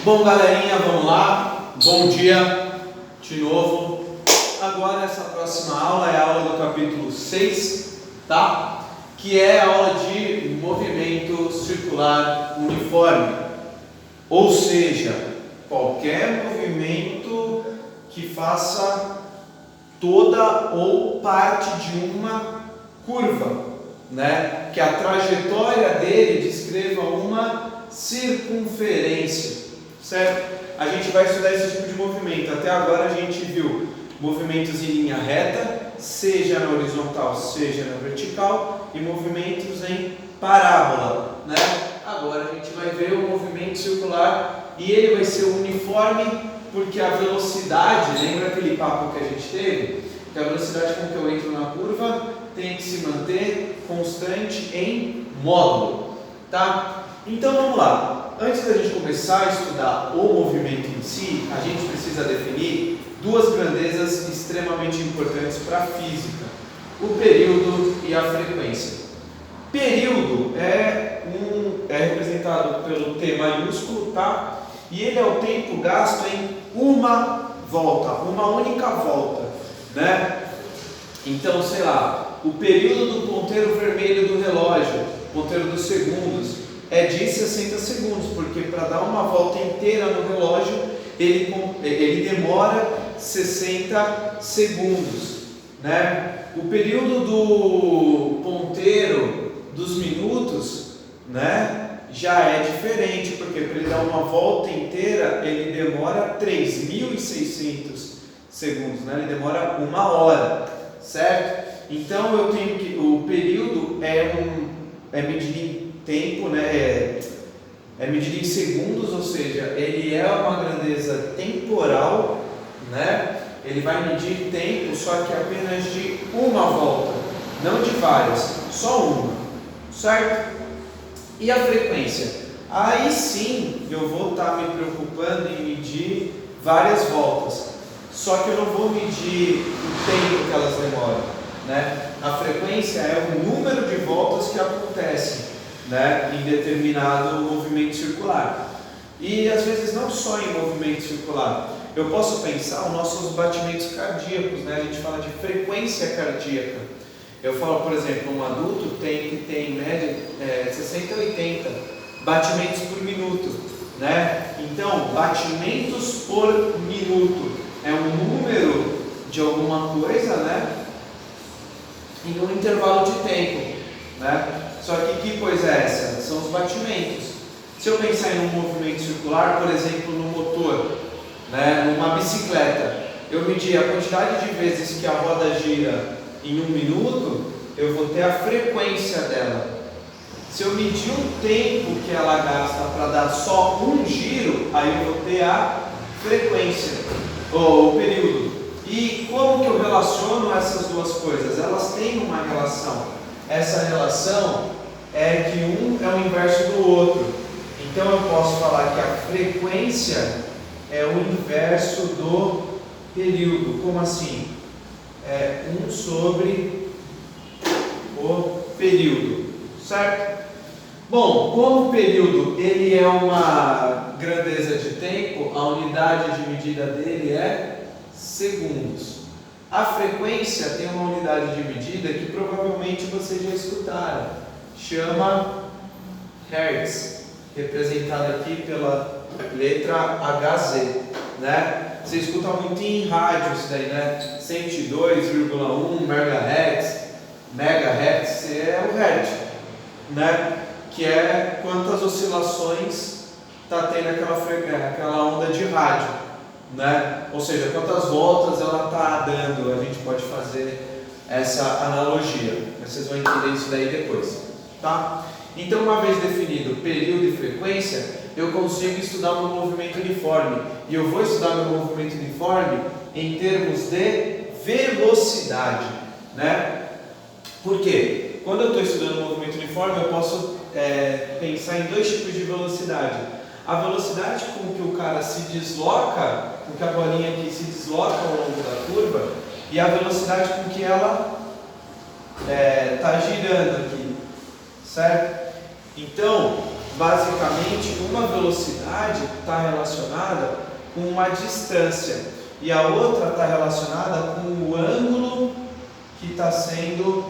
Bom, galerinha, vamos lá. Bom dia de novo. Agora essa próxima aula é a aula do capítulo 6, tá? Que é a aula de movimento circular uniforme. Ou seja, qualquer movimento que faça toda ou parte de uma curva, né? Que a trajetória dele descreva uma circunferência. Certo? A gente vai estudar esse tipo de movimento. Até agora a gente viu movimentos em linha reta, seja na horizontal, seja na vertical, e movimentos em parábola, né? Agora a gente vai ver o movimento circular e ele vai ser uniforme porque a velocidade, lembra aquele papo que a gente teve? Que a velocidade com que eu entro na curva tem que se manter constante em módulo, tá? Então vamos lá. Antes da gente começar a estudar o movimento em si, a gente precisa definir duas grandezas extremamente importantes para a física: o período e a frequência. Período é representado pelo T maiúsculo, tá? E ele é o tempo gasto em uma volta, uma única volta, né? Então, sei lá, o período do ponteiro vermelho do relógio, ponteiro dos segundos, é de 60 segundos, porque para dar uma volta inteira no relógio, ele demora 60 segundos, né? O período do ponteiro dos minutos, né, já é diferente, porque para ele dar uma volta inteira, ele demora 3.600 segundos, né? Ele demora 1 hora, certo? Então eu tenho que o período é medido em tempo, né? É medido em segundos, ou seja, ele é uma grandeza temporal, né? Ele vai medir tempo, só que apenas de uma volta, não de várias, só uma, certo? E a frequência? Aí sim eu vou estar me preocupando em medir várias voltas, só que eu não vou medir o tempo que elas demoram, né? A frequência é o número de voltas que acontecem, né, em determinado movimento circular. E às vezes não só em movimento circular. Eu posso pensar os nossos batimentos cardíacos, né? A gente fala de frequência cardíaca. Eu falo, por exemplo, um adulto tem em média 60 a 80 batimentos por minuto, né? Então, batimentos por minuto é um número de alguma coisa, né, em um intervalo de tempo, né? Só que coisa é essa? São os batimentos. Se eu pensar em um movimento circular, por exemplo, no motor, né, numa bicicleta, eu medir a quantidade de vezes que a roda gira em 1 minuto, eu vou ter a frequência dela. Se eu medir o tempo que ela gasta para dar só um giro, aí eu vou ter a frequência, ou o período. E como que eu relaciono essas duas coisas? Elas têm uma relação. Essa relação é que um é o inverso do outro. Então eu posso falar que a frequência é o inverso do período. Como assim? É 1 sobre o período, certo? Bom, como o período ele é uma grandeza de tempo, a unidade de medida dele é segundos. A frequência tem uma unidade de medida que provavelmente vocês já escutaram. Chama Hertz, representada aqui pela letra Hz, né? Você escuta muito em rádio isso daí, né? 102,1 megahertz é o hertz, né? Que é quantas oscilações está tendo aquela onda de rádio, né? Ou seja, quantas voltas ela está dando. A gente pode fazer essa analogia. Vocês vão entender isso daí depois, tá? Então, uma vez definido período e frequência, eu consigo estudar meu movimento uniforme. E eu vou estudar meu movimento uniforme em termos de velocidade, né? Por quê? Quando eu estou estudando o movimento uniforme, eu posso pensar em dois tipos de velocidade. A velocidade com que o cara se desloca, com que a bolinha aqui se desloca ao longo da curva, e a velocidade com que ela está girando aqui, certo? Então, basicamente, uma velocidade está relacionada com uma distância e a outra está relacionada com o ângulo que está sendo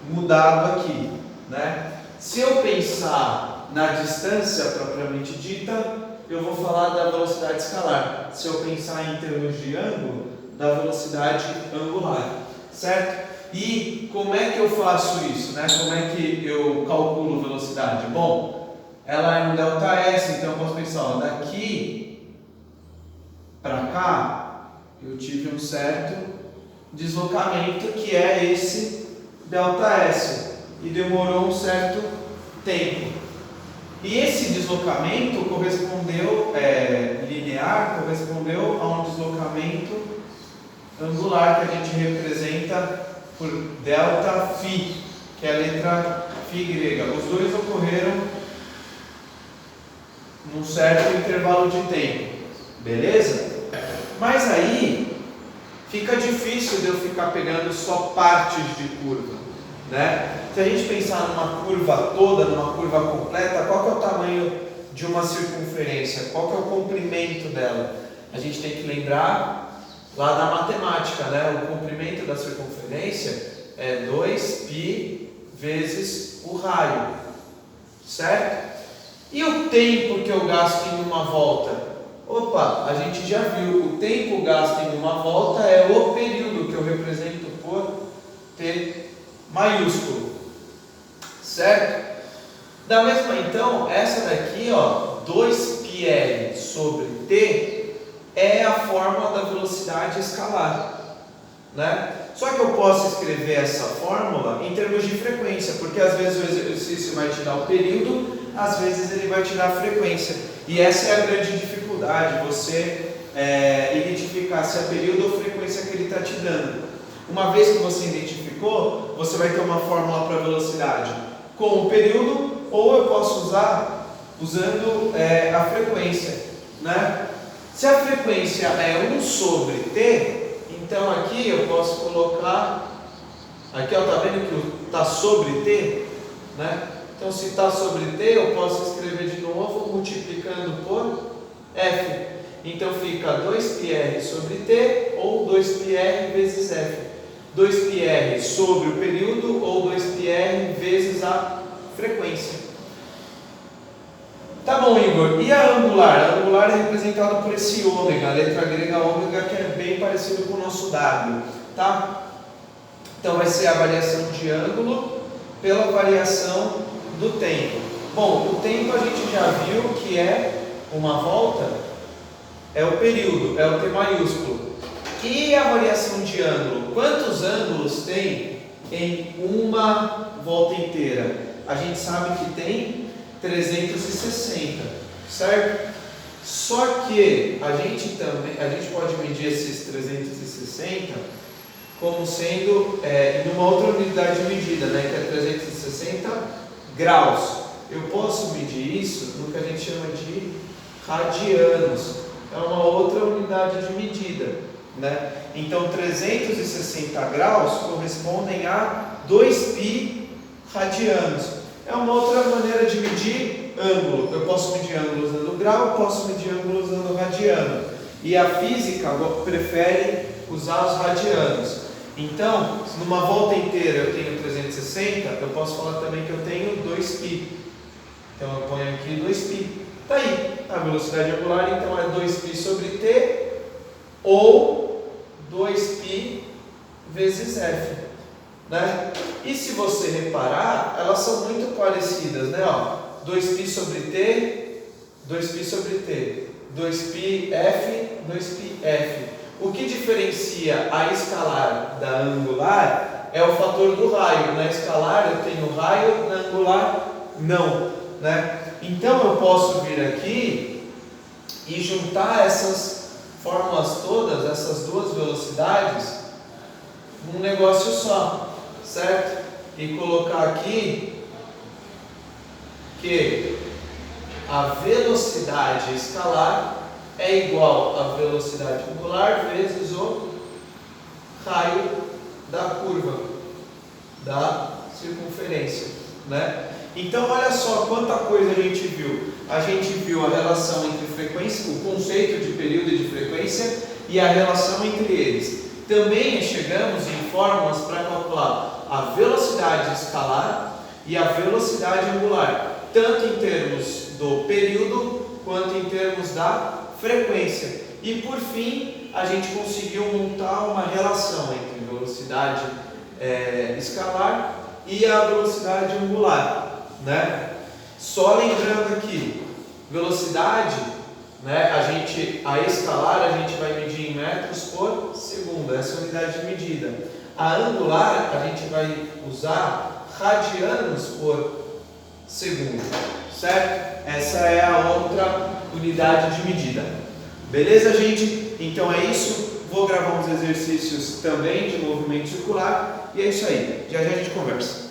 mudado aqui, né? Se eu pensar na distância propriamente dita, eu vou falar da velocidade escalar. Se eu pensar em termos de ângulo, da velocidade angular, certo? E como é que eu faço isso, né? Como é que eu calculo velocidade? Bom, ela é um ΔS, então eu posso pensar, ó, daqui para cá, eu tive um certo deslocamento que é esse ΔS e demorou um certo tempo. E esse deslocamento correspondeu, linear, correspondeu a um deslocamento angular que a gente representa por ΔΦ, que é a letra Φ grega. Os dois ocorreram num certo intervalo de tempo, beleza? Mas aí fica difícil de eu ficar pegando só partes de curva, né? Se a gente pensar numa curva toda, numa curva completa, qual que é o tamanho de uma circunferência? Qual que é o comprimento dela? A gente tem que lembrar lá da matemática, né? O comprimento da circunferência é 2π vezes o raio, certo? E o tempo que eu gasto em uma volta? Opa, a gente já viu, o tempo gasto em uma volta é o período que eu represento por T maiúsculo, certo? Da mesma então, essa daqui, ó, 2πr sobre T é a fórmula da velocidade escalar, né? Só que eu posso escrever essa fórmula em termos de frequência, porque às vezes o exercício vai te dar o período, às vezes ele vai te dar a frequência. E essa é a grande dificuldade, você identificar se é período ou frequência que ele está te dando. Uma vez que você identificou, você vai ter uma fórmula para velocidade com o período, ou eu posso usar usando a frequência, né? Se a frequência é 1 sobre t, então aqui eu posso colocar, aqui ó, tá vendo que está sobre t, né? Então se está sobre t, eu posso escrever de novo multiplicando por f. Então fica 2πr sobre t ou 2πr vezes f. 2πr sobre o período ou 2πr vezes a frequência. Tá bom, Igor. E a angular? A angular é representada por esse ômega, a letra grega ômega, que é bem parecido com o nosso W, tá? Então vai ser a variação de ângulo pela variação do tempo. Bom, o tempo a gente já viu que é uma volta, é o período, é o T maiúsculo. E a variação de ângulo? Quantos ângulos tem em uma volta inteira? A gente sabe que tem 360, certo? Só que a gente pode medir esses 360 como sendo em uma outra unidade de medida, né, que é 360 graus. Eu posso medir isso no que a gente chama de radianos. É uma outra unidade de medida, né? Então 360 graus correspondem a 2π radianos. É uma outra maneira de medir ângulo. Eu posso medir ângulo usando grau, eu posso medir ângulo usando radiano. E a física prefere usar os radianos. Então, numa volta inteira eu tenho 360, eu posso falar também que eu tenho 2π. Então eu ponho aqui 2π. Tá aí. A velocidade angular então é 2π sobre t ou 2π vezes f. Né? E se você reparar, elas são muito parecidas, né? Ó, 2π sobre t, 2π sobre t, 2πf, 2πf. O que diferencia a escalar da angular é o fator do raio. Na escalar eu tenho raio, na angular não, né? Então eu posso vir aqui e juntar essas fórmulas todas, essas duas velocidades, num negócio só. Certo? E colocar aqui que a velocidade escalar é igual à velocidade angular vezes o raio da curva, da circunferência, né? Então olha só quanta coisa a gente viu. A gente viu a relação entre frequência, o conceito de período e de frequência e a relação entre eles. Também chegamos em fórmulas para calcular a velocidade escalar e a velocidade angular, tanto em termos do período quanto em termos da frequência. E por fim, a gente conseguiu montar uma relação entre velocidade escalar e a velocidade angular, né? Só lembrando aqui, velocidade, né, a escalar a gente vai medir em metros por segundo, essa é a unidade de medida. A angular a gente vai usar radianos por segundo, certo? Essa é a outra unidade de medida. Beleza, gente? Então é isso. Vou gravar uns exercícios também de movimento circular e é isso aí. Já já a gente conversa.